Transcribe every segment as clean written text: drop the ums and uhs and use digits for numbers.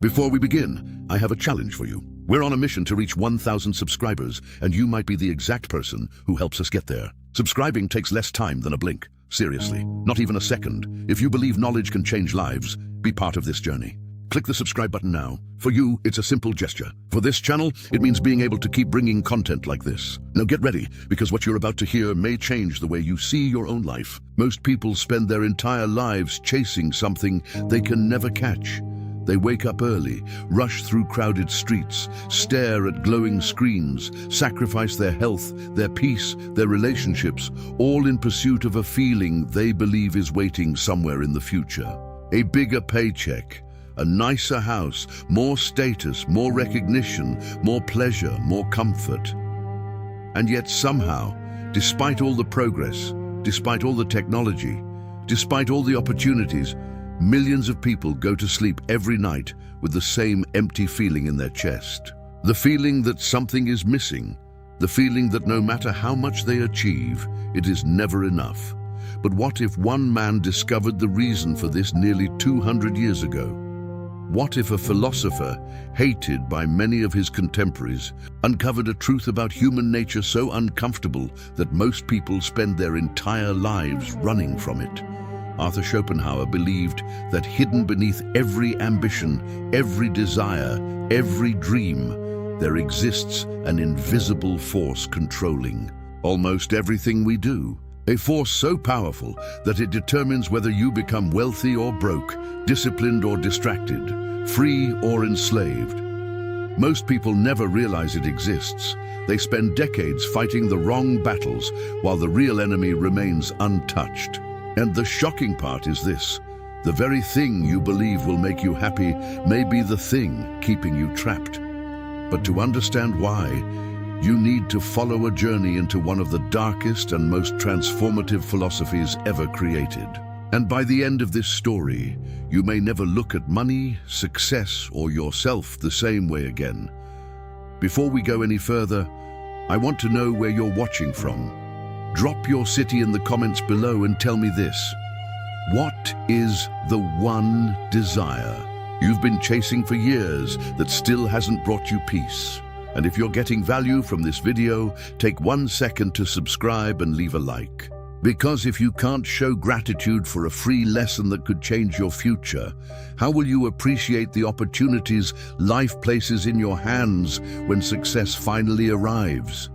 Before we begin, I have a challenge for you. We're on a mission to reach 1,000 subscribers, and you might be the exact person who helps us get there. Subscribing takes less time than a blink. Seriously, not even a second. If you believe knowledge can change lives, be part of this journey. Click the subscribe button now. For you, it's a simple gesture. For this channel, it means being able to keep bringing content like this. Now get ready, because what you're about to hear may change the way you see your own life. Most people spend their entire lives chasing something they can never catch. They wake up early, rush through crowded streets, stare at glowing screens, sacrifice their health, their peace, their relationships, all in pursuit of a feeling they believe is waiting somewhere in the future. A bigger paycheck, a nicer house, more status, more recognition, more pleasure, more comfort. And yet somehow, despite all the progress, despite all the technology, despite all the opportunities, millions of people go to sleep every night with the same empty feeling in their chest. The feeling that something is missing, the feeling that no matter how much they achieve, it is never enough. But what if one man discovered the reason for this nearly 200 years ago? What if a philosopher, hated by many of his contemporaries, uncovered a truth about human nature so uncomfortable that most people spend their entire lives running from it? Arthur Schopenhauer believed that hidden beneath every ambition, every desire, every dream, there exists an invisible force controlling almost everything we do. A force so powerful that it determines whether you become wealthy or broke, disciplined or distracted, free or enslaved. Most people never realize it exists. They spend decades fighting the wrong battles while the real enemy remains untouched. And the shocking part is this: the very thing you believe will make you happy may be the thing keeping you trapped. But to understand why, you need to follow a journey into one of the darkest and most transformative philosophies ever created. And by the end of this story, you may never look at money, success, or yourself the same way again. Before we go any further, I want to know where you're watching from. Drop your city in the comments below and tell me this: what is the one desire you've been chasing for years that still hasn't brought you peace? And if you're getting value from this video, take 1 second to subscribe and leave a like. Because if you can't show gratitude for a free lesson that could change your future, how will you appreciate the opportunities life places in your hands when success finally arrives?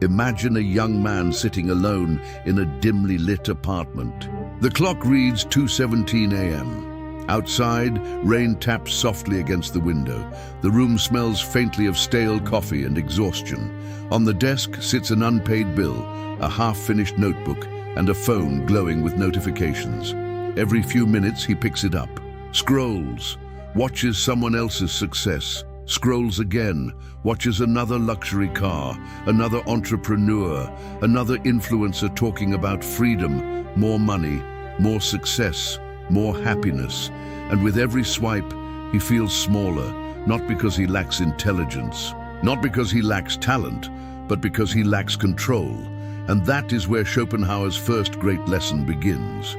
Imagine a young man sitting alone in a dimly lit apartment. The clock reads 2:17 a.m. Outside, rain taps softly against the window. The room smells faintly of stale coffee and exhaustion. On the desk sits an unpaid bill, a half-finished notebook, and a phone glowing with notifications. Every few minutes he picks it up, scrolls, watches someone else's success, scrolls again, watches another luxury car, another entrepreneur, another influencer talking about freedom, more money, more success, more happiness. And with every swipe, he feels smaller, not because he lacks intelligence, not because he lacks talent, but because he lacks control. And that is where Schopenhauer's first great lesson begins.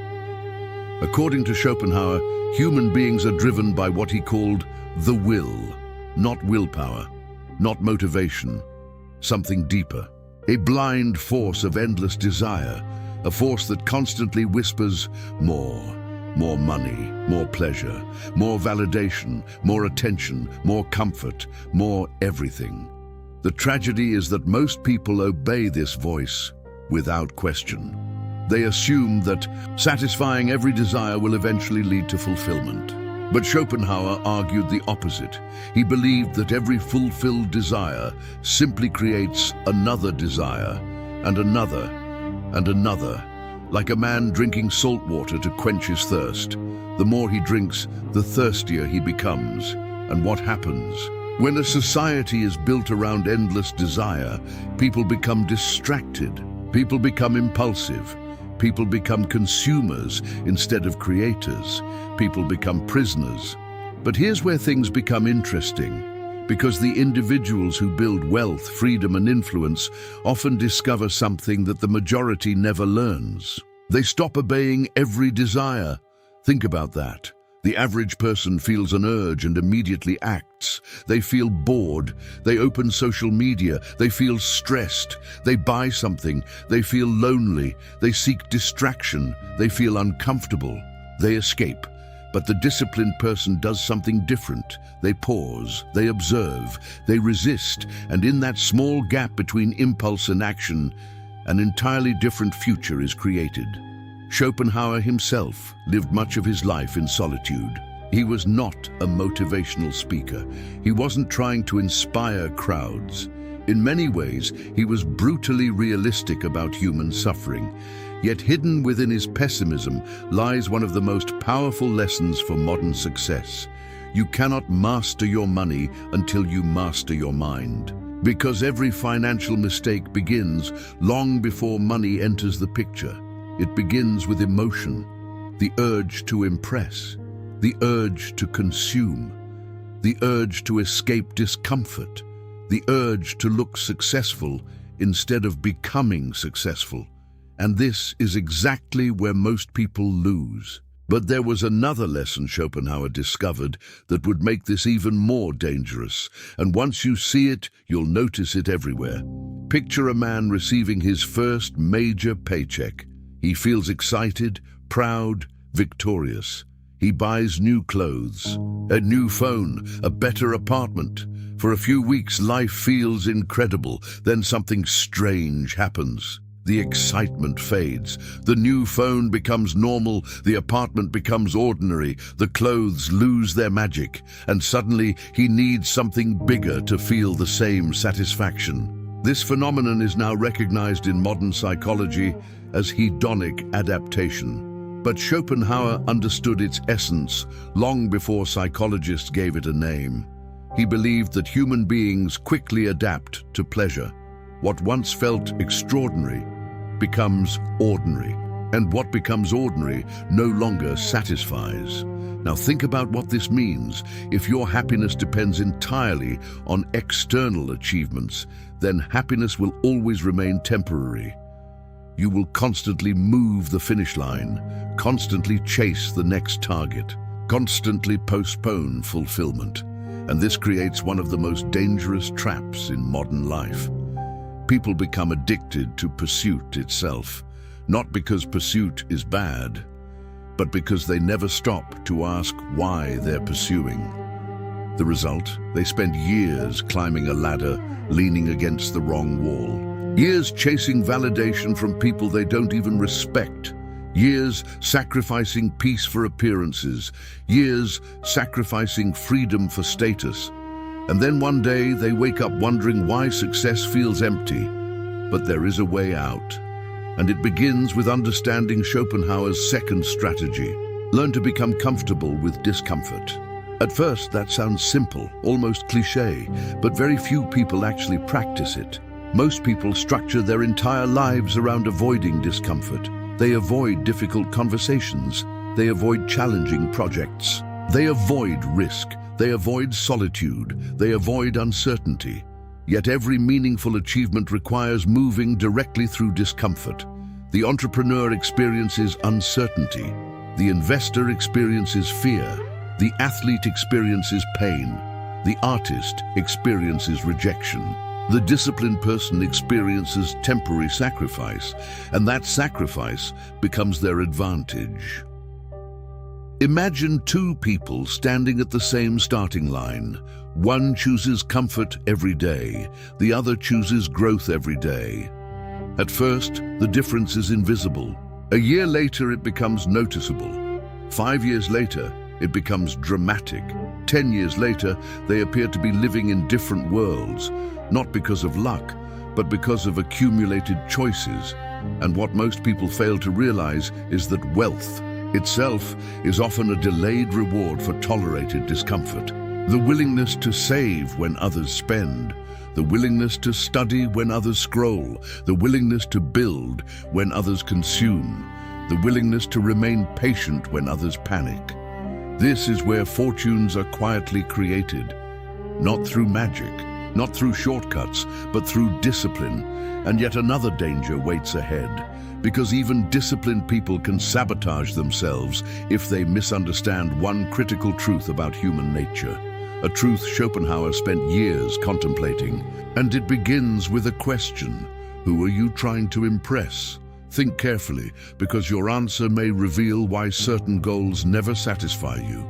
According to Schopenhauer, human beings are driven by what he called the will, not willpower, not motivation, something deeper. A blind force of endless desire, a force that constantly whispers more money, more pleasure, more validation, more attention, more comfort, more everything. The tragedy is that most people obey this voice without question. They assume that satisfying every desire will eventually lead to fulfillment. But Schopenhauer argued the opposite. He believed that every fulfilled desire simply creates another desire, and another, and another. Like a man drinking salt water to quench his thirst. The more he drinks, the thirstier he becomes. And what happens? When a society is built around endless desire, people become distracted. People become impulsive. People become consumers instead of creators. People become prisoners. But here's where things become interesting. Because the individuals who build wealth, freedom, and influence often discover something that the majority never learns. They stop obeying every desire. Think about that. The average person feels an urge and immediately acts. They feel bored. They open social media. They feel stressed. They buy something. They feel lonely. They seek distraction. They feel uncomfortable. They escape. But the disciplined person does something different. They pause. They observe. They resist. And in that small gap between impulse and action, an entirely different future is created. Schopenhauer himself lived much of his life in solitude. He was not a motivational speaker. He wasn't trying to inspire crowds. In many ways, he was brutally realistic about human suffering. Yet hidden within his pessimism lies one of the most powerful lessons for modern success. You cannot master your money until you master your mind. Because every financial mistake begins long before money enters the picture. It begins with emotion, the urge to impress, the urge to consume, the urge to escape discomfort, the urge to look successful instead of becoming successful. And this is exactly where most people lose. But there was another lesson Schopenhauer discovered that would make this even more dangerous. And once you see it, you'll notice it everywhere. Picture a man receiving his first major paycheck. He feels excited, proud, victorious. He buys new clothes, a new phone, a better apartment. For a few weeks, life feels incredible. Then something strange happens. The excitement fades. The new phone becomes normal. The apartment becomes ordinary. The clothes lose their magic. And suddenly, he needs something bigger to feel the same satisfaction. This phenomenon is now recognized in modern psychology as hedonic adaptation. But Schopenhauer understood its essence long before psychologists gave it a name. He believed that human beings quickly adapt to pleasure. What once felt extraordinary becomes ordinary, and what becomes ordinary no longer satisfies. Now think about what this means. If your happiness depends entirely on external achievements, then happiness will always remain temporary. You will constantly move the finish line, constantly chase the next target, constantly postpone fulfillment. And this creates one of the most dangerous traps in modern life. People become addicted to pursuit itself, not because pursuit is bad, but because they never stop to ask why they're pursuing. The result? They spend years climbing a ladder, leaning against the wrong wall. Years chasing validation from people they don't even respect. Years sacrificing peace for appearances. Years sacrificing freedom for status. And then one day they wake up wondering why success feels empty. But there is a way out. And it begins with understanding Schopenhauer's second strategy. Learn to become comfortable with discomfort. At first, that sounds simple, almost cliché, but very few people actually practice it. Most people structure their entire lives around avoiding discomfort. They avoid difficult conversations. They avoid challenging projects. They avoid risk. They avoid solitude. They avoid uncertainty. Yet every meaningful achievement requires moving directly through discomfort. The entrepreneur experiences uncertainty. The investor experiences fear. The athlete experiences pain. The artist experiences rejection. The disciplined person experiences temporary sacrifice, and that sacrifice becomes their advantage. Imagine two people standing at the same starting line. One chooses comfort every day, the other chooses growth every day. At first, the difference is invisible. A year later, it becomes noticeable. 5 years later, it becomes dramatic. 10 years later, they appear to be living in different worlds, not because of luck, but because of accumulated choices. And what most people fail to realize is that wealth itself is often a delayed reward for tolerated discomfort. The willingness to save when others spend, the willingness to study when others scroll, the willingness to build when others consume, the willingness to remain patient when others panic. This is where fortunes are quietly created, not through magic, not through shortcuts, but through discipline. And yet another danger waits ahead. because even disciplined people can sabotage themselves if they misunderstand one critical truth about human nature. A truth Schopenhauer spent years contemplating, and it begins with a question. Who are you trying to impress? Think carefully, because your answer may reveal why certain goals never satisfy you.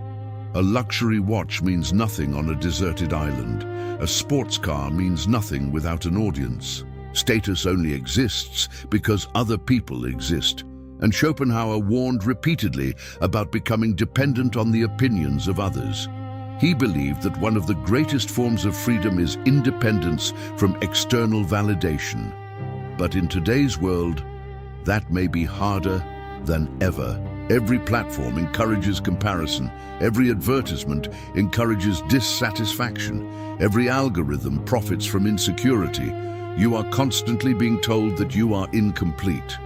A luxury watch means nothing on a deserted island. A sports car means nothing without an audience. Status only exists because other people exist. And Schopenhauer warned repeatedly about becoming dependent on the opinions of others. He believed that one of the greatest forms of freedom is independence from external validation. But in today's world, that may be harder than ever. Every platform encourages comparison. Every advertisement encourages dissatisfaction. Every algorithm profits from insecurity. You are constantly being told that you are incomplete,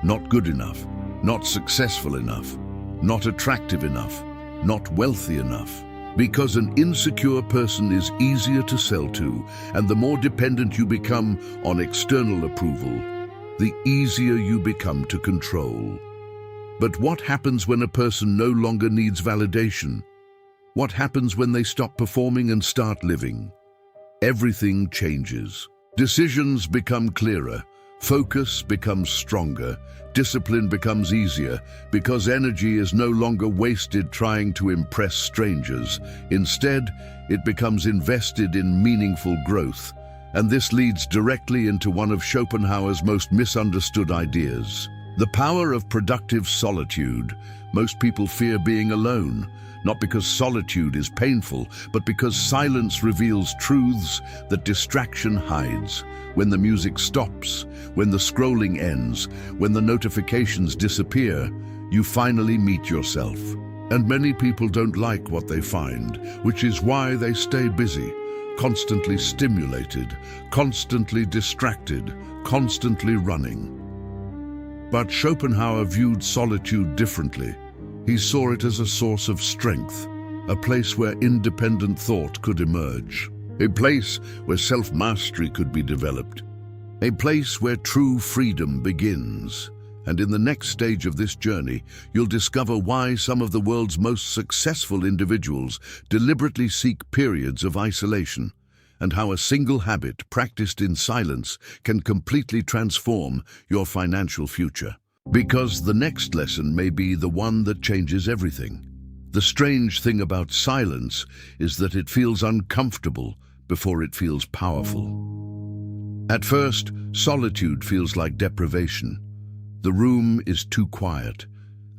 not good enough, not successful enough, not attractive enough, not wealthy enough. Because an insecure person is easier to sell to, and the more dependent you become on external approval, the easier you become to control. But what happens when a person no longer needs validation? What happens when they stop performing and start living? Everything changes. Decisions become clearer, focus becomes stronger, discipline becomes easier, because energy is no longer wasted trying to impress strangers. Instead, it becomes invested in meaningful growth, and this leads directly into one of Schopenhauer's most misunderstood ideas: the power of productive solitude. Most people fear being alone, not because solitude is painful, but because silence reveals truths that distraction hides. When the music stops, when the scrolling ends, when the notifications disappear, you finally meet yourself. And many people don't like what they find, which is why they stay busy, constantly stimulated, constantly distracted, constantly running. But Schopenhauer viewed solitude differently. He saw it as a source of strength, a place where independent thought could emerge, a place where self-mastery could be developed, a place where true freedom begins. And in the next stage of this journey, you'll discover why some of the world's most successful individuals deliberately seek periods of isolation, and how a single habit practiced in silence can completely transform your financial future. Because the next lesson may be the one that changes everything. The strange thing about silence is that it feels uncomfortable before it feels powerful. At first, solitude feels like deprivation. The room is too quiet.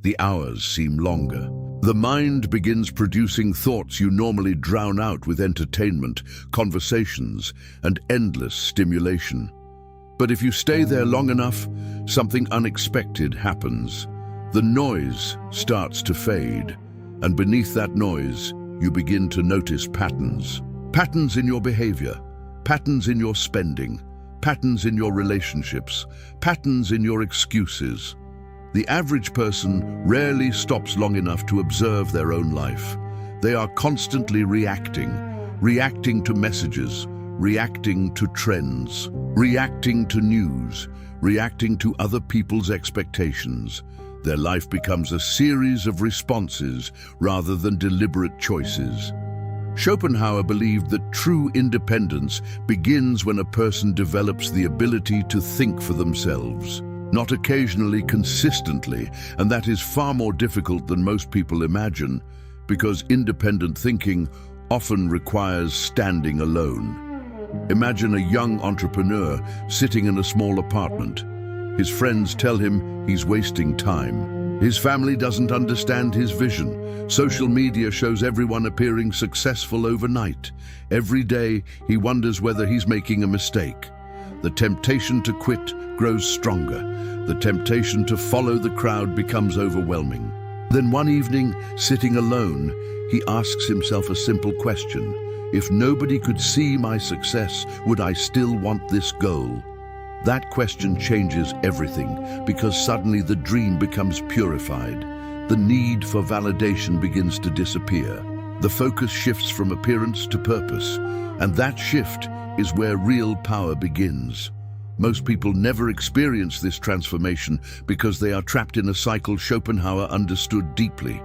The hours seem longer. The mind begins producing thoughts you normally drown out with entertainment, conversations, and endless stimulation. But if you stay there long enough, something unexpected happens. The noise starts to fade, and beneath that noise, you begin to notice patterns. Patterns in your behavior, patterns in your spending, patterns in your relationships, patterns in your excuses. The average person rarely stops long enough to observe their own life. They are constantly reacting to messages, reacting to trends, reacting to news, reacting to other people's expectations. Their life becomes a series of responses rather than deliberate choices. Schopenhauer believed that true independence begins when a person develops the ability to think for themselves, not occasionally, consistently, and that is far more difficult than most people imagine, because independent thinking often requires standing alone. Imagine a young entrepreneur sitting in a small apartment. His friends tell him he's wasting time. His family doesn't understand his vision. Social media shows everyone appearing successful overnight. Every day, he wonders whether he's making a mistake. The temptation to quit grows stronger. The temptation to follow the crowd becomes overwhelming. Then one evening, sitting alone, he asks himself a simple question. If nobody could see my success, would I still want this goal? That question changes everything, because suddenly the dream becomes purified. The need for validation begins to disappear. The focus shifts from appearance to purpose, and that shift is where real power begins. Most people never experience this transformation because they are trapped in a cycle Schopenhauer understood deeply.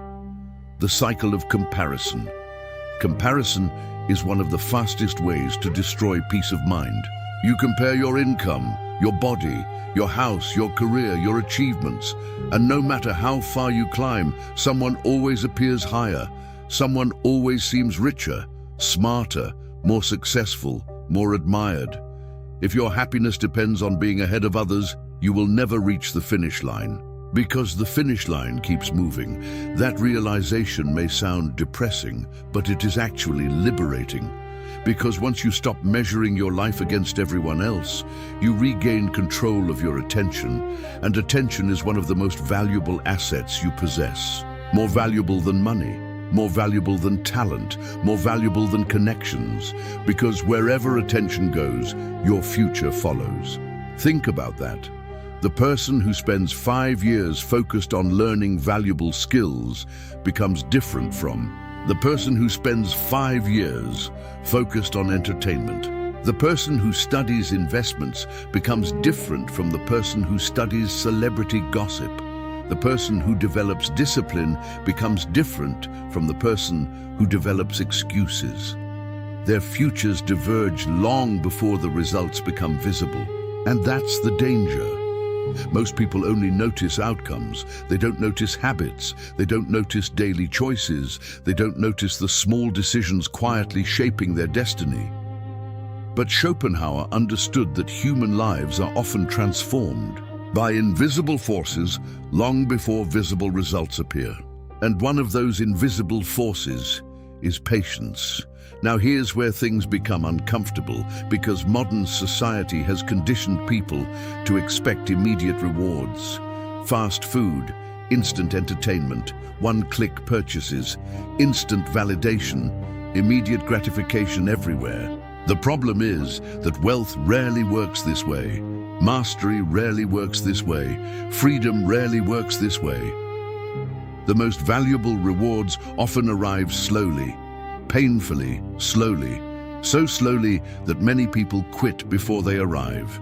The cycle of comparison. Comparison is one of the fastest ways to destroy peace of mind. You compare your income, your body, your house, your career, your achievements, and no matter how far you climb, someone always appears higher. Someone always seems richer, smarter, more successful, more admired. If your happiness depends on being ahead of others, you will never reach the finish line. Because the finish line keeps moving. That realization may sound depressing, but it is actually liberating. Because once you stop measuring your life against everyone else, you regain control of your attention, and attention is one of the most valuable assets you possess. More valuable than money, more valuable than talent, more valuable than connections, because wherever attention goes, your future follows. Think about that. The person who spends 5 years focused on learning valuable skills becomes different from the person who spends 5 years focused on entertainment. The person who studies investments becomes different from the person who studies celebrity gossip. The person who develops discipline becomes different from the person who develops excuses. Their futures diverge long before the results become visible. And that's the danger. Most people only notice outcomes. They don't notice habits. They don't notice daily choices. They don't notice the small decisions quietly shaping their destiny. But Schopenhauer understood that human lives are often transformed by invisible forces long before visible results appear. And one of those invisible forces is patience. Now here's where things become uncomfortable, because modern society has conditioned people to expect immediate rewards. Fast food, instant entertainment, one-click purchases, instant validation, immediate gratification everywhere. The problem is that wealth rarely works this way. Mastery rarely works this way. Freedom rarely works this way. The most valuable rewards often arrive slowly, painfully, slowly, so slowly that many people quit before they arrive.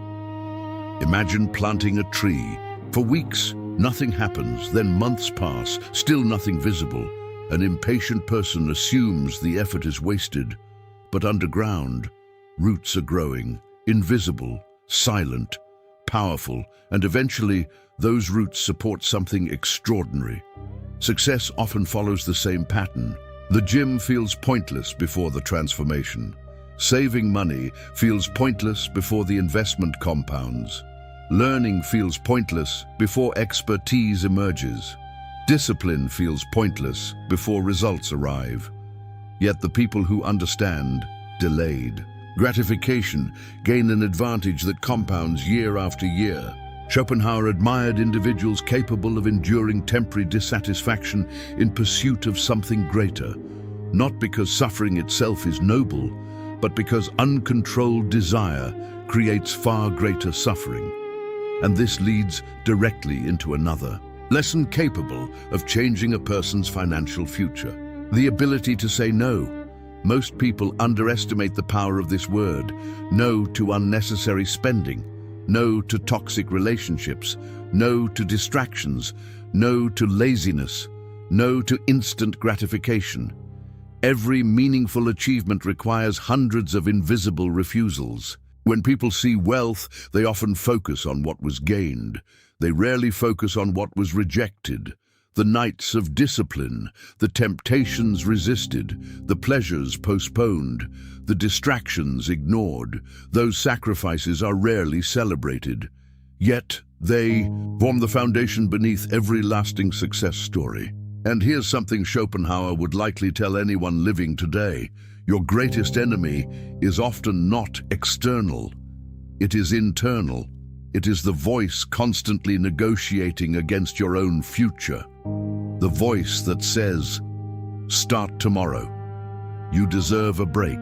Imagine planting a tree. For weeks, nothing happens, then months pass, still nothing visible. An impatient person assumes the effort is wasted, but underground, roots are growing, invisible, silent, powerful, and eventually those roots support something extraordinary. Success often follows the same pattern. The gym feels pointless before the transformation. Saving money feels pointless before the investment compounds. Learning feels pointless before expertise emerges. Discipline feels pointless before results arrive. Yet the people who understand delayed gratification gain an advantage that compounds year after year. Schopenhauer admired individuals capable of enduring temporary dissatisfaction in pursuit of something greater, not because suffering itself is noble, but because uncontrolled desire creates far greater suffering. And this leads directly into another lesson capable of changing a person's financial future: the ability to say no. Most people underestimate the power of this word. No to unnecessary spending. No to toxic relationships. No to distractions. No to laziness. No to instant gratification. Every meaningful achievement requires hundreds of invisible refusals. When people see wealth, they often focus on what was gained. They rarely focus on what was rejected. The nights of discipline, the temptations resisted, the pleasures postponed, the distractions ignored. Those sacrifices are rarely celebrated. Yet they form the foundation beneath every lasting success story. And here's something Schopenhauer would likely tell anyone living today: your greatest enemy is often not external. It is internal. It is the voice constantly negotiating against your own future. The voice that says, "Start tomorrow. You deserve a break.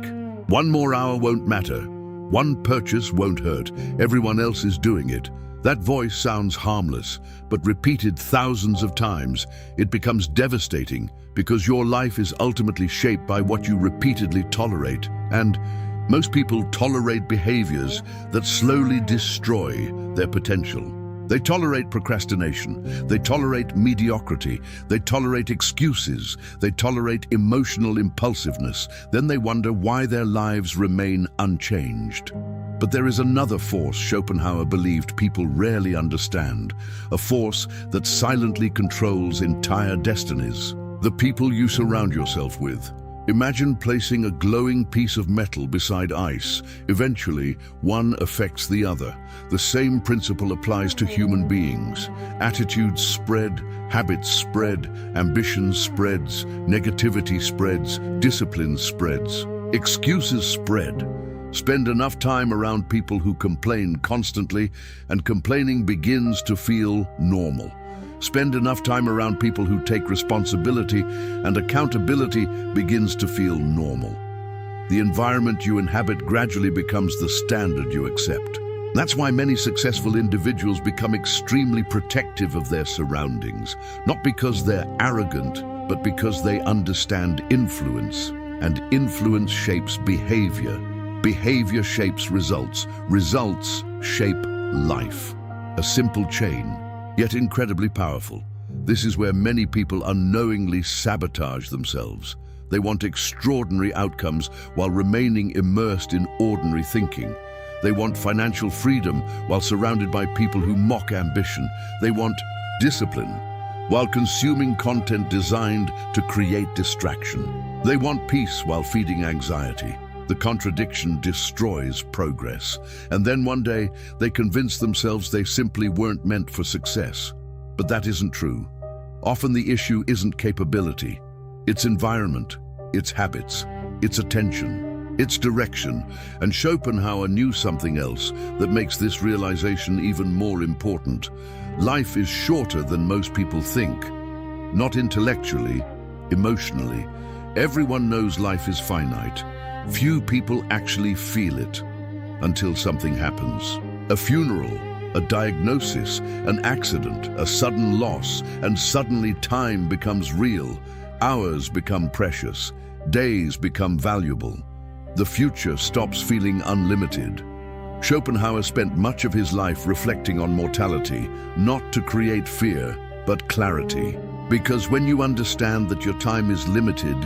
One more hour won't matter. One purchase won't hurt. Everyone else is doing it." That voice sounds harmless, but repeated thousands of times, it becomes devastating, because your life is ultimately shaped by what you repeatedly tolerate. And Most people tolerate behaviors that slowly destroy their potential. They tolerate procrastination, they tolerate mediocrity, they tolerate excuses, they tolerate emotional impulsiveness. Then they wonder why their lives remain unchanged. But there is another force Schopenhauer believed people rarely understand, a force that silently controls entire destinies. The people you surround yourself with. Imagine placing a glowing piece of metal beside ice. Eventually, one affects the other. The same principle applies to human beings. Attitudes spread, habits spread, ambition spreads, negativity spreads, discipline spreads. Excuses spread. Spend enough time around people who complain constantly, and complaining begins to feel normal. Spend enough time around people who take responsibility, and accountability begins to feel normal. The environment you inhabit gradually becomes the standard you accept. That's why many successful individuals become extremely protective of their surroundings, not because they're arrogant, but because they understand influence, and influence shapes behavior. Behavior shapes results. Results shape life. A simple chain, yet incredibly powerful. This is where many people unknowingly sabotage themselves. They want extraordinary outcomes while remaining immersed in ordinary thinking. They want financial freedom while surrounded by people who mock ambition. They want discipline while consuming content designed to create distraction. They want peace while feeding anxiety. The contradiction destroys progress. And then one day, they convince themselves they simply weren't meant for success. But that isn't true. Often the issue isn't capability. It's environment, it's habits, it's attention, it's direction. And Schopenhauer knew something else that makes this realization even more important. Life is shorter than most people think. Not intellectually, emotionally. Everyone knows life is finite. Few people actually feel it until something happens. A funeral, a diagnosis, an accident, a sudden loss, and suddenly time becomes real. Hours become precious. Days become valuable. The future stops feeling unlimited. Schopenhauer spent much of his life reflecting on mortality, not to create fear, but clarity. Because when you understand that your time is limited,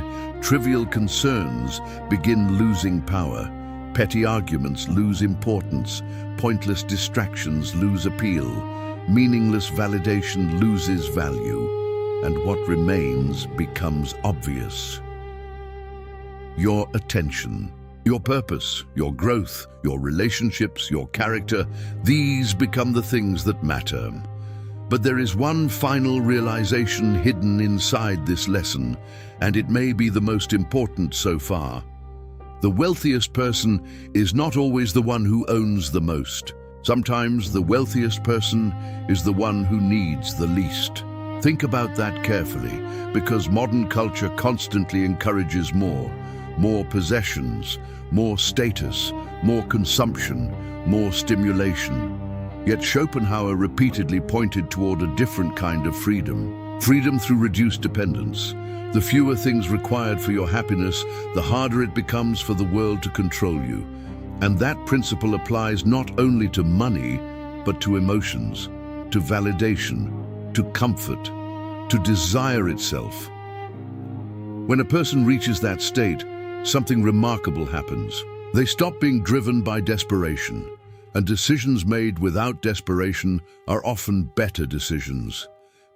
trivial concerns begin losing power. Petty arguments lose importance. Pointless distractions lose appeal. Meaningless validation loses value. And what remains becomes obvious. Your attention, your purpose, your growth, your relationships, your character, these become the things that matter. But there is one final realization hidden inside this lesson, and it may be the most important so far. The wealthiest person is not always the one who owns the most. Sometimes the wealthiest person is the one who needs the least. Think about that carefully, because modern culture constantly encourages more possessions, more status, more consumption, more stimulation. Yet Schopenhauer repeatedly pointed toward a different kind of freedom. Freedom through reduced dependence. The fewer things required for your happiness, the harder it becomes for the world to control you. And that principle applies not only to money, but to emotions, to validation, to comfort, to desire itself. When a person reaches that state, something remarkable happens. They stop being driven by desperation. And decisions made without desperation are often better decisions.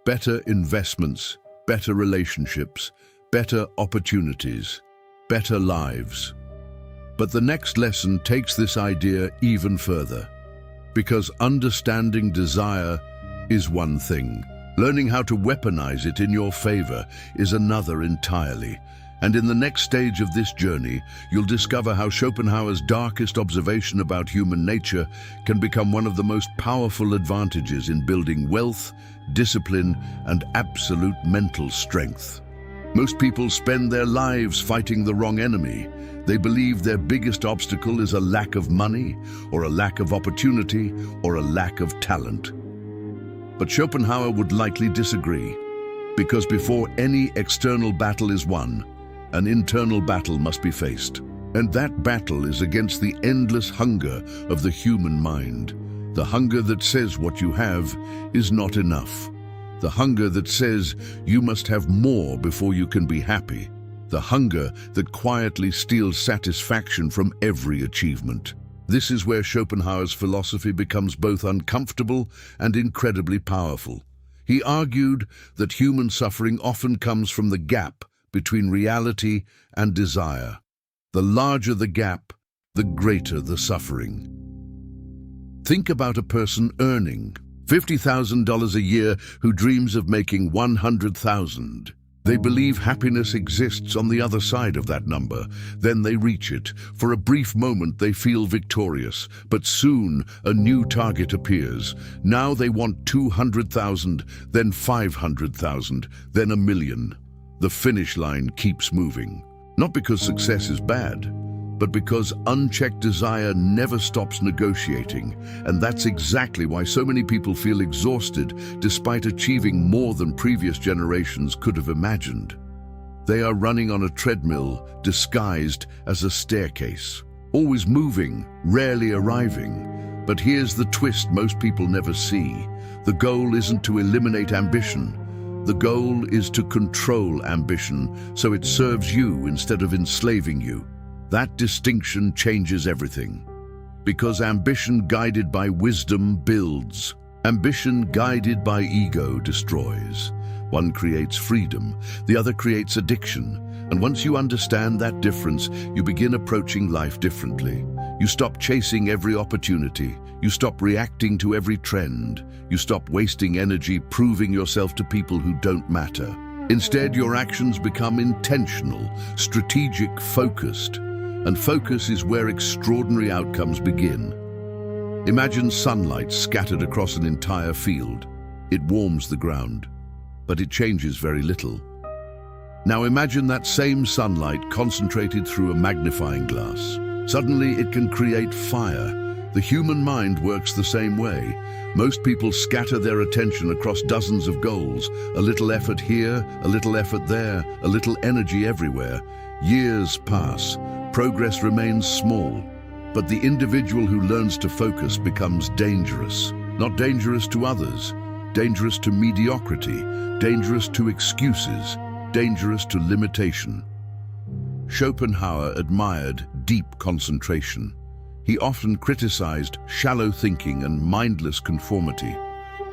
Better investments, better relationships, better opportunities, better lives. But the next lesson takes this idea even further. Because understanding desire is one thing. Learning how to weaponize it in your favor is another entirely. And in the next stage of this journey, you'll discover how Schopenhauer's darkest observation about human nature can become one of the most powerful advantages in building wealth, discipline, and absolute mental strength. Most people spend their lives fighting the wrong enemy. They believe their biggest obstacle is a lack of money, or a lack of opportunity, or a lack of talent. But Schopenhauer would likely disagree, because before any external battle is won, an internal battle must be faced. And that battle is against the endless hunger of the human mind. The hunger that says what you have is not enough. The hunger that says you must have more before you can be happy. The hunger that quietly steals satisfaction from every achievement. This is where Schopenhauer's philosophy becomes both uncomfortable and incredibly powerful. He argued that human suffering often comes from the gap between reality and desire. The larger the gap, the greater the suffering. Think about a person earning $50,000 a year who dreams of making $100,000. They believe happiness exists on the other side of that number. Then they reach it. For a brief moment they feel victorious, but soon a new target appears. Now they want 200,000, then 500,000, then 1 million. The finish line keeps moving. Not because success is bad, but because unchecked desire never stops negotiating. And that's exactly why so many people feel exhausted despite achieving more than previous generations could have imagined. They are running on a treadmill disguised as a staircase, always moving, rarely arriving. But here's the twist most people never see. The goal isn't to eliminate ambition. The goal is to control ambition so it serves you instead of enslaving you. That distinction changes everything. Because ambition guided by wisdom builds. Ambition guided by ego destroys. One creates freedom, the other creates addiction. And once you understand that difference, you begin approaching life differently. You stop chasing every opportunity. You stop reacting to every trend. You stop wasting energy proving yourself to people who don't matter. Instead, your actions become intentional, strategic, focused. And focus is where extraordinary outcomes begin. Imagine sunlight scattered across an entire field. It warms the ground, but it changes very little. Now imagine that same sunlight concentrated through a magnifying glass. Suddenly it can create fire. The human mind works the same way. Most people scatter their attention across dozens of goals. A little effort here, a little effort there, a little energy everywhere. Years pass. Progress remains small, but the individual who learns to focus becomes dangerous. Not dangerous to others, dangerous to mediocrity, dangerous to excuses, dangerous to limitation. Schopenhauer admired deep concentration. He often criticized shallow thinking and mindless conformity.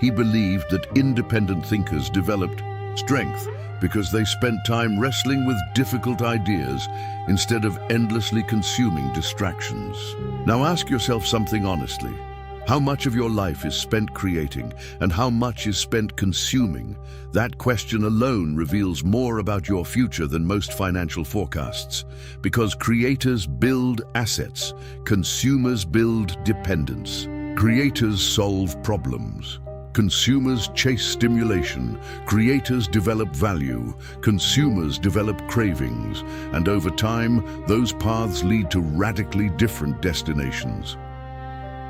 He believed that independent thinkers developed strength because they spent time wrestling with difficult ideas instead of endlessly consuming distractions. Now ask yourself something honestly. How much of your life is spent creating and how much is spent consuming? That question alone reveals more about your future than most financial forecasts. Because creators build assets, consumers build dependence. Creators solve problems. Consumers chase stimulation, creators develop value, consumers develop cravings, and over time, those paths lead to radically different destinations.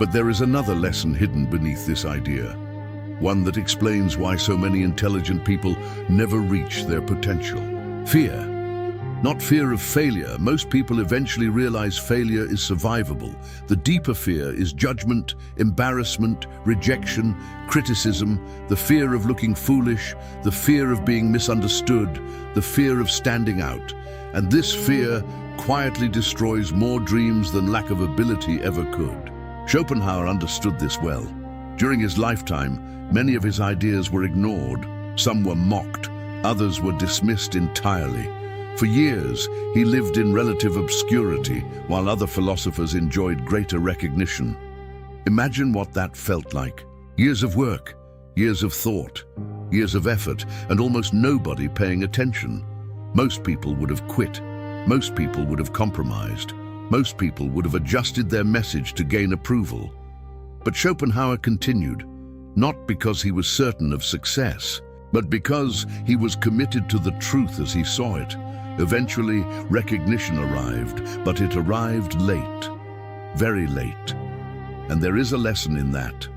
But there is another lesson hidden beneath this idea, one that explains why so many intelligent people never reach their potential. Fear. Not fear of failure. Most people eventually realize failure is survivable. The deeper fear is judgment, embarrassment, rejection, criticism, the fear of looking foolish, the fear of being misunderstood, the fear of standing out. And this fear quietly destroys more dreams than lack of ability ever could. Schopenhauer understood this well. During his lifetime, many of his ideas were ignored. Some were mocked, others were dismissed entirely. For years, he lived in relative obscurity, while other philosophers enjoyed greater recognition. Imagine what that felt like. Years of work, years of thought, years of effort, and almost nobody paying attention. Most people would have quit. Most people would have compromised. Most people would have adjusted their message to gain approval. But Schopenhauer continued, not because he was certain of success, but because he was committed to the truth as he saw it. Eventually, recognition arrived, but it arrived late, very late. And there is a lesson in that,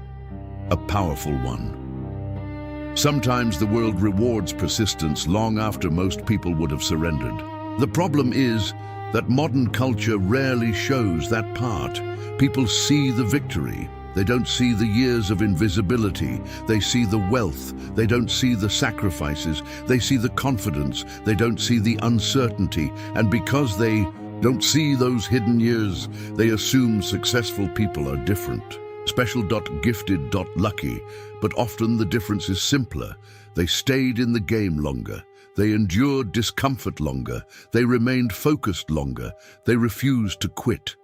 a powerful one. Sometimes the world rewards persistence long after most people would have surrendered. The problem is that modern culture rarely shows that part. People see the victory. They don't see the years of invisibility. They see the wealth. They don't see the sacrifices. They see the confidence. They don't see the uncertainty. And because they don't see those hidden years, they assume successful people are different. Special, gifted, lucky. But often the difference is simpler. They stayed in the game longer. They endured discomfort longer. They remained focused longer. They refused to quit.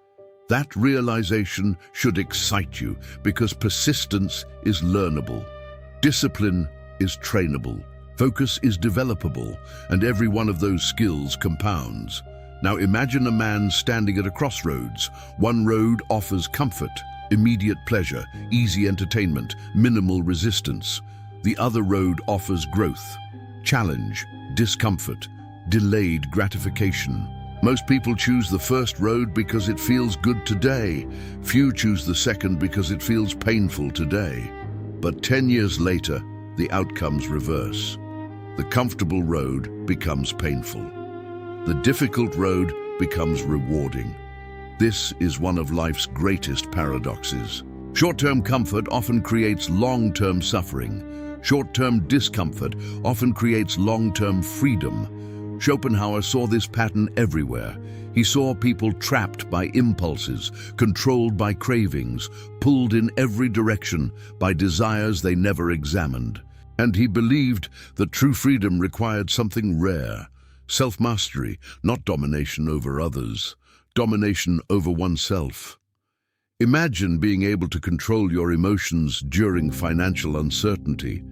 That realization should excite you, because persistence is learnable. Discipline is trainable. Focus is developable, and every one of those skills compounds. Now imagine a man standing at a crossroads. One road offers comfort, immediate pleasure, easy entertainment, minimal resistance. The other road offers growth, challenge, discomfort, delayed gratification. Most people choose the first road because it feels good today. Few choose the second because it feels painful today. But 10 years later, the outcomes reverse. The comfortable road becomes painful. The difficult road becomes rewarding. This is one of life's greatest paradoxes. Short-term comfort often creates long-term suffering. Short-term discomfort often creates long-term freedom. Schopenhauer saw this pattern everywhere. He saw people trapped by impulses, controlled by cravings, pulled in every direction by desires they never examined. And he believed that true freedom required something rare: self-mastery, not domination over others, domination over oneself. Imagine being able to control your emotions during financial uncertainty.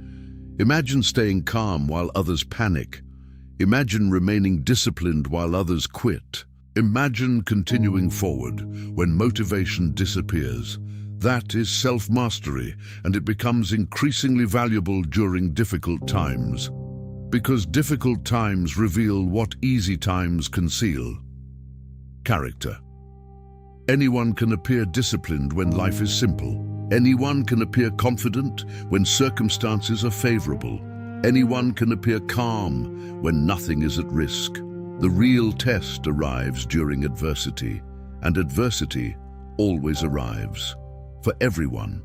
Imagine staying calm while others panic. Imagine remaining disciplined while others quit. Imagine continuing forward when motivation disappears. That is self-mastery, and it becomes increasingly valuable during difficult times. Because difficult times reveal what easy times conceal: character. Anyone can appear disciplined when life is simple. Anyone can appear confident when circumstances are favorable. Anyone can appear calm when nothing is at risk. The real test arrives during adversity, and adversity always arrives. For everyone,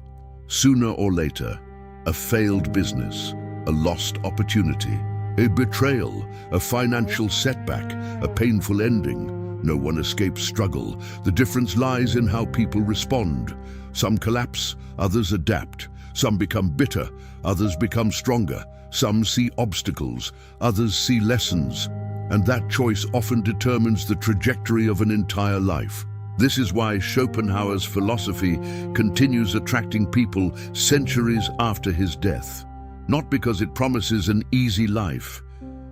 sooner or later, a failed business, a lost opportunity, a betrayal, a financial setback, a painful ending. No one escapes struggle. The difference lies in how people respond. Some collapse, others adapt. Some become bitter, others become stronger. Some see obstacles, others see lessons. And that choice often determines the trajectory of an entire life. This is why Schopenhauer's philosophy continues attracting people centuries after his death. Not because it promises an easy life,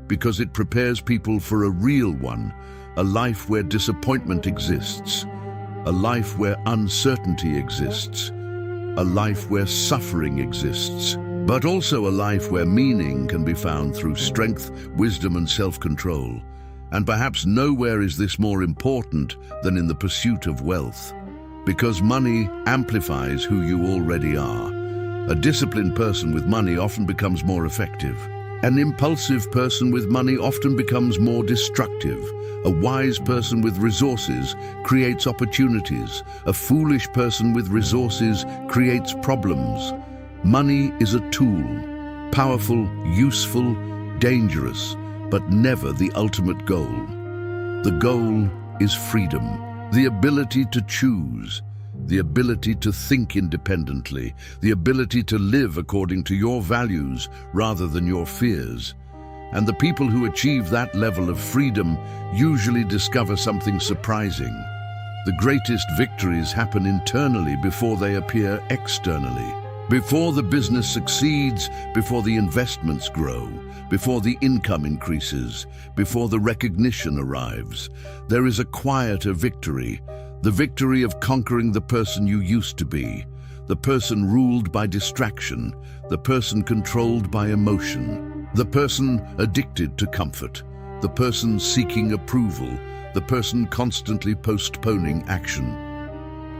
because it prepares people for a real one, a life where disappointment exists, a life where uncertainty exists, a life where suffering exists, but also a life where meaning can be found through strength, wisdom, and self-control. And perhaps nowhere is this more important than in the pursuit of wealth, because money amplifies who you already are. A disciplined person with money often becomes more effective. An impulsive person with money often becomes more destructive. A wise person with resources creates opportunities. A foolish person with resources creates problems. Money is a tool, powerful, useful, dangerous, but never the ultimate goal. The goal is freedom, the ability to choose, the ability to think independently, the ability to live according to your values rather than your fears. And the people who achieve that level of freedom usually discover something surprising. The greatest victories happen internally before they appear externally. Before the business succeeds, before the investments grow, before the income increases, before the recognition arrives, there is a quieter victory, the victory of conquering the person you used to be, the person ruled by distraction, the person controlled by emotion, the person addicted to comfort, the person seeking approval, the person constantly postponing action.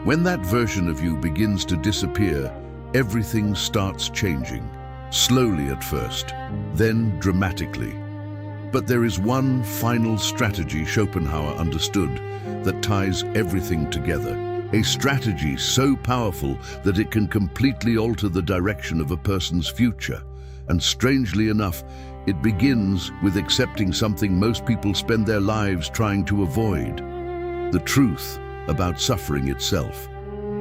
When that version of you begins to disappear, everything starts changing, slowly at first, then dramatically. But there is one final strategy Schopenhauer understood that ties everything together. A strategy so powerful that it can completely alter the direction of a person's future. And strangely enough, it begins with accepting something most people spend their lives trying to avoid: the truth about suffering itself.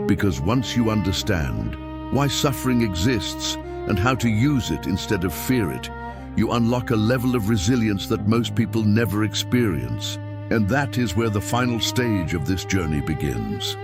Because once you understand why suffering exists and how to use it instead of fear it, you unlock a level of resilience that most people never experience. And that is where the final stage of this journey begins.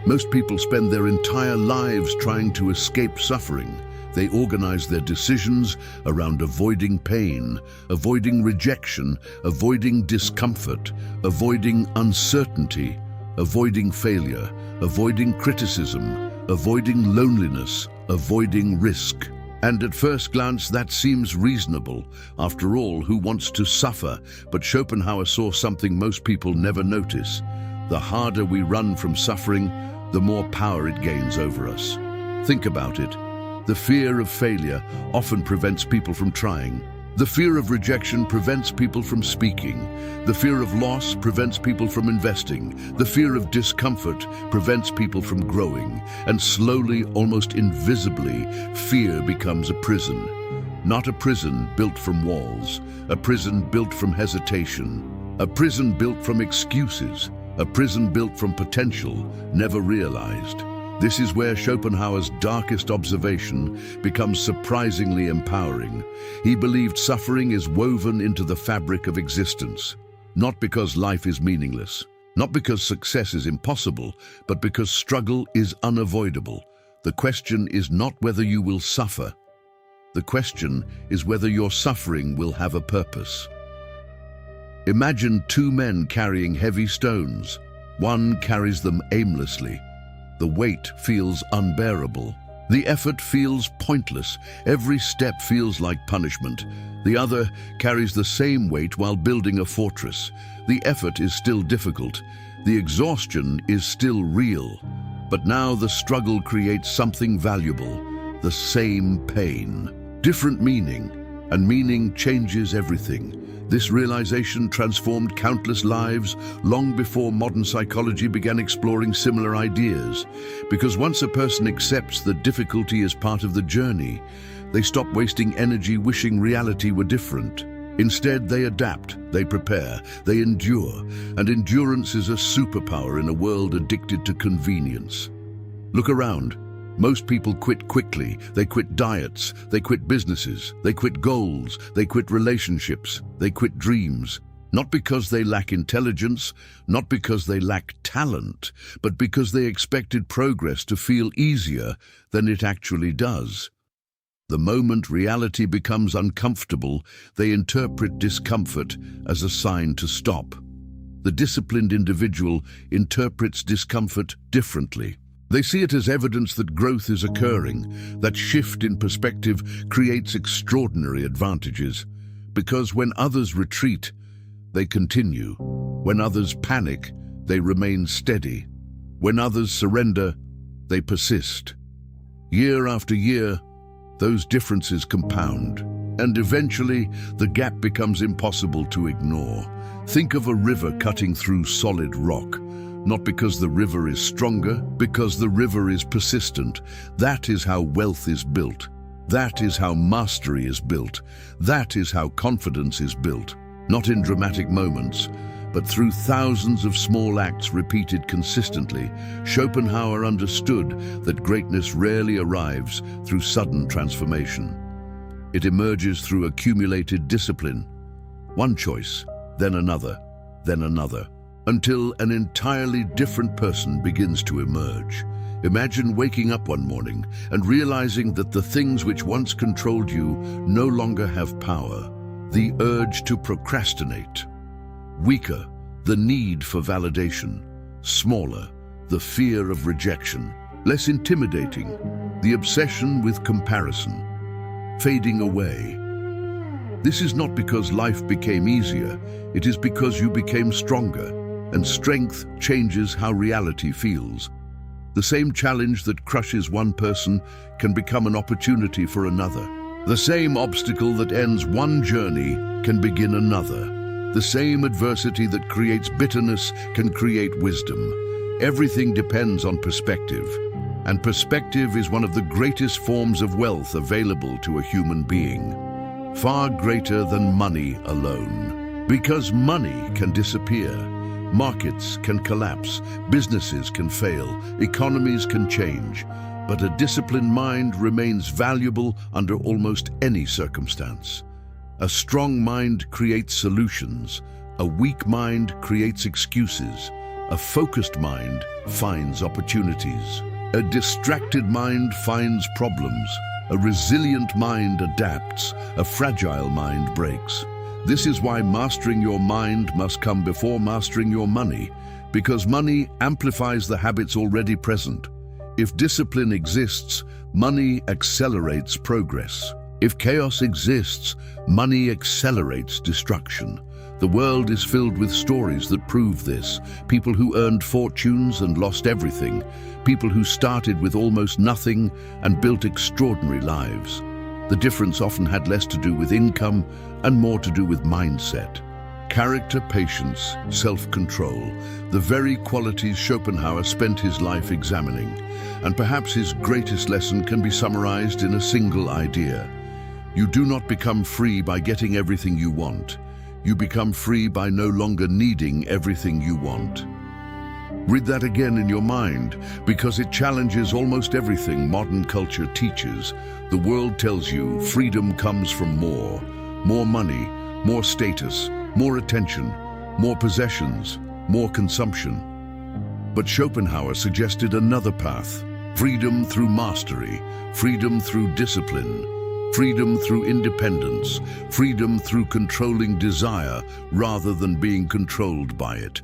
Most people spend their entire lives trying to escape suffering. They organize their decisions around avoiding pain, avoiding rejection, avoiding discomfort, avoiding uncertainty, avoiding failure, avoiding criticism, avoiding loneliness, avoiding risk. And at first glance, that seems reasonable. After all, who wants to suffer? But Schopenhauer saw something most people never notice. The harder we run from suffering, the more power it gains over us. Think about it. The fear of failure often prevents people from trying. The fear of rejection prevents people from speaking. The fear of loss prevents people from investing. The fear of discomfort prevents people from growing. And slowly, almost invisibly, fear becomes a prison. Not a prison built from walls, a prison built from hesitation, a prison built from excuses, a prison built from potential never realized. This is where Schopenhauer's darkest observation becomes surprisingly empowering. He believed suffering is woven into the fabric of existence, not because life is meaningless, not because success is impossible, but because struggle is unavoidable. The question is not whether you will suffer. The question is whether your suffering will have a purpose. Imagine two men carrying heavy stones. One carries them aimlessly. The weight feels unbearable. The effort feels pointless. Every step feels like punishment. The other carries the same weight while building a fortress. The effort is still difficult. The exhaustion is still real. But now the struggle creates something valuable: the same pain. Different meaning, and meaning changes everything. This realization transformed countless lives long before modern psychology began exploring similar ideas. Because once a person accepts that difficulty is part of the journey, they stop wasting energy wishing reality were different. Instead, they adapt, they prepare, they endure, and endurance is a superpower in a world addicted to convenience. Look around. Most people quit quickly. They quit diets, they quit businesses, they quit goals, they quit relationships, they quit dreams. Not because they lack intelligence, not because they lack talent, but because they expected progress to feel easier than it actually does. The moment reality becomes uncomfortable, they interpret discomfort as a sign to stop. The disciplined individual interprets discomfort differently. They see it as evidence that growth is occurring. That shift in perspective creates extraordinary advantages. Because when others retreat, they continue. When others panic, they remain steady. When others surrender, they persist. Year after year, those differences compound, and eventually the gap becomes impossible to ignore. Think of a river cutting through solid rock. Not because the river is stronger, because the river is persistent. That is how wealth is built. That is how mastery is built. That is how confidence is built. Not in dramatic moments, but through thousands of small acts repeated consistently. Schopenhauer understood that greatness rarely arrives through sudden transformation. It emerges through accumulated discipline. One choice, then another, until an entirely different person begins to emerge. Imagine waking up one morning and realizing that the things which once controlled you no longer have power. The urge to procrastinate. Weaker, the need for validation. Smaller, the fear of rejection. Less intimidating, the obsession with comparison. Fading away. This is not because life became easier, it is because you became stronger. And strength changes how reality feels. The same challenge that crushes one person can become an opportunity for another. The same obstacle that ends one journey can begin another. The same adversity that creates bitterness can create wisdom. Everything depends on perspective, and perspective is one of the greatest forms of wealth available to a human being, far greater than money alone. Because money can disappear, markets can collapse, businesses can fail, economies can change, but a disciplined mind remains valuable under almost any circumstance. A strong mind creates solutions, a weak mind creates excuses, a focused mind finds opportunities. A distracted mind finds problems. A resilient mind adapts. A fragile mind breaks. This is why mastering your mind must come before mastering your money, because money amplifies the habits already present. If discipline exists, money accelerates progress. If chaos exists, money accelerates destruction. The world is filled with stories that prove this. People who earned fortunes and lost everything. People who started with almost nothing and built extraordinary lives. The difference often had less to do with income and more to do with mindset. Character, patience, self-control, the very qualities Schopenhauer spent his life examining. And perhaps his greatest lesson can be summarized in a single idea. You do not become free by getting everything you want. You become free by no longer needing everything you want. Read that again in your mind, because it challenges almost everything modern culture teaches. The world tells you freedom comes from more money, more status, more attention, more possessions, more consumption. But Schopenhauer suggested another path: freedom through mastery, freedom through discipline, freedom through independence, freedom through controlling desire rather than being controlled by it.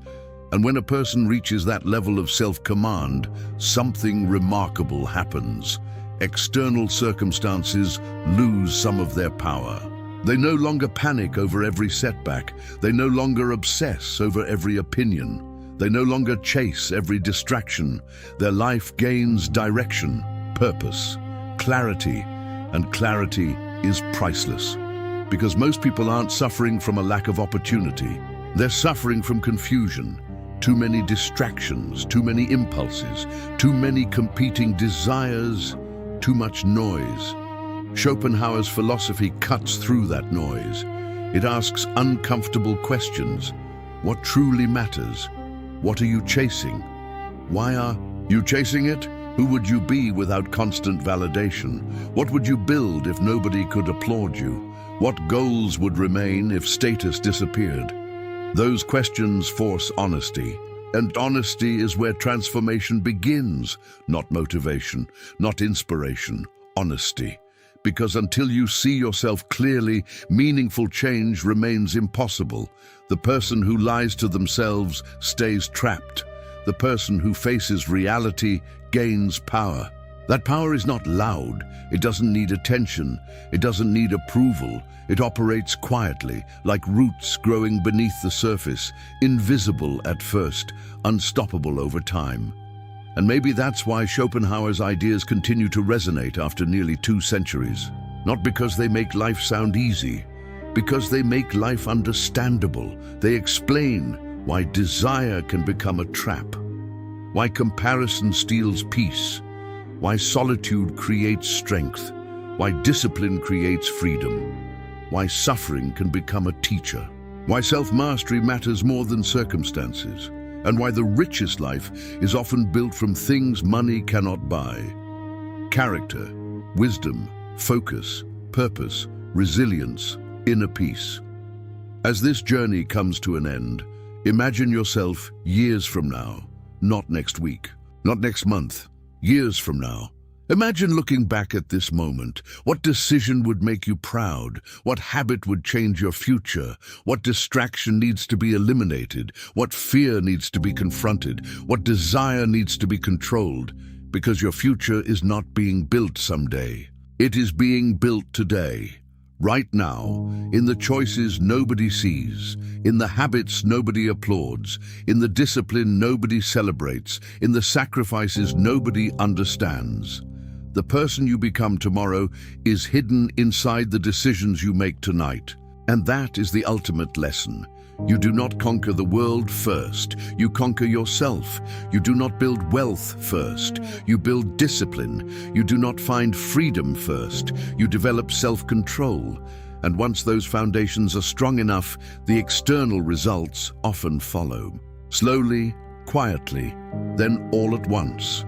And when a person reaches that level of self-command, something remarkable happens. External circumstances lose some of their power. They no longer panic over every setback. They no longer obsess over every opinion. They no longer chase every distraction. Their life gains direction, purpose, clarity, and clarity is priceless. Because most people aren't suffering from a lack of opportunity. They're suffering from confusion. Too many distractions, too many impulses, too many competing desires, too much noise. Schopenhauer's philosophy cuts through that noise. It asks uncomfortable questions. What truly matters? What are you chasing? Why are you chasing it? Who would you be without constant validation? What would you build if nobody could applaud you? What goals would remain if status disappeared? Those questions force honesty, and honesty is where transformation begins, not motivation, not inspiration, honesty. Because until you see yourself clearly, meaningful change remains impossible. The person who lies to themselves stays trapped. The person who faces reality gains power. That power is not loud. It doesn't need attention. It doesn't need approval. It operates quietly, like roots growing beneath the surface, invisible at first, unstoppable over time. And maybe that's why Schopenhauer's ideas continue to resonate after nearly 2 centuries. Not because they make life sound easy, because they make life understandable. They explain why desire can become a trap, why comparison steals peace, why solitude creates strength, why discipline creates freedom, why suffering can become a teacher, why self-mastery matters more than circumstances, and why the richest life is often built from things money cannot buy. Character, wisdom, focus, purpose, resilience, inner peace. As this journey comes to an end, imagine yourself years from now, not next week, not next month, years from now. Imagine looking back at this moment. What decision would make you proud? What habit would change your future? What distraction needs to be eliminated? What fear needs to be confronted? What desire needs to be controlled? Because your future is not being built someday. It is being built today. Right now, in the choices nobody sees, in the habits nobody applauds, in the discipline nobody celebrates, in the sacrifices nobody understands. The person you become tomorrow is hidden inside the decisions you make tonight. And that is the ultimate lesson. You do not conquer the world first. You conquer yourself. You do not build wealth first. You build discipline. You do not find freedom first. You develop self-control. And once those foundations are strong enough, the external results often follow. Slowly, quietly, then all at once.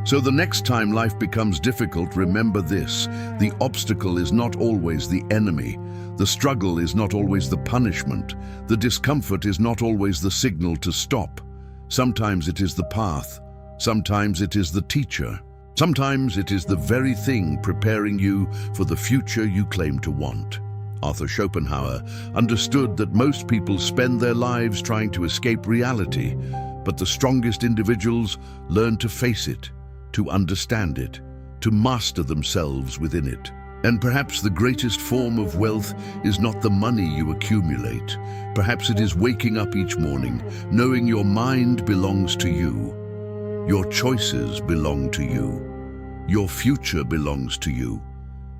So the next time life becomes difficult, remember this: the obstacle is not always the enemy. The struggle is not always the punishment. The discomfort is not always the signal to stop. Sometimes it is the path. Sometimes it is the teacher. Sometimes it is the very thing preparing you for the future you claim to want. Arthur Schopenhauer understood that most people spend their lives trying to escape reality, but the strongest individuals learn to face it, to understand it, to master themselves within it. And perhaps the greatest form of wealth is not the money you accumulate. Perhaps it is waking up each morning, knowing your mind belongs to you. Your choices belong to you. Your future belongs to you.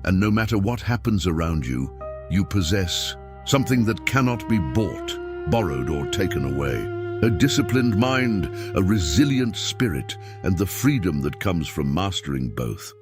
And no matter what happens around you, you possess something that cannot be bought, borrowed, or taken away. A disciplined mind, a resilient spirit, and the freedom that comes from mastering both.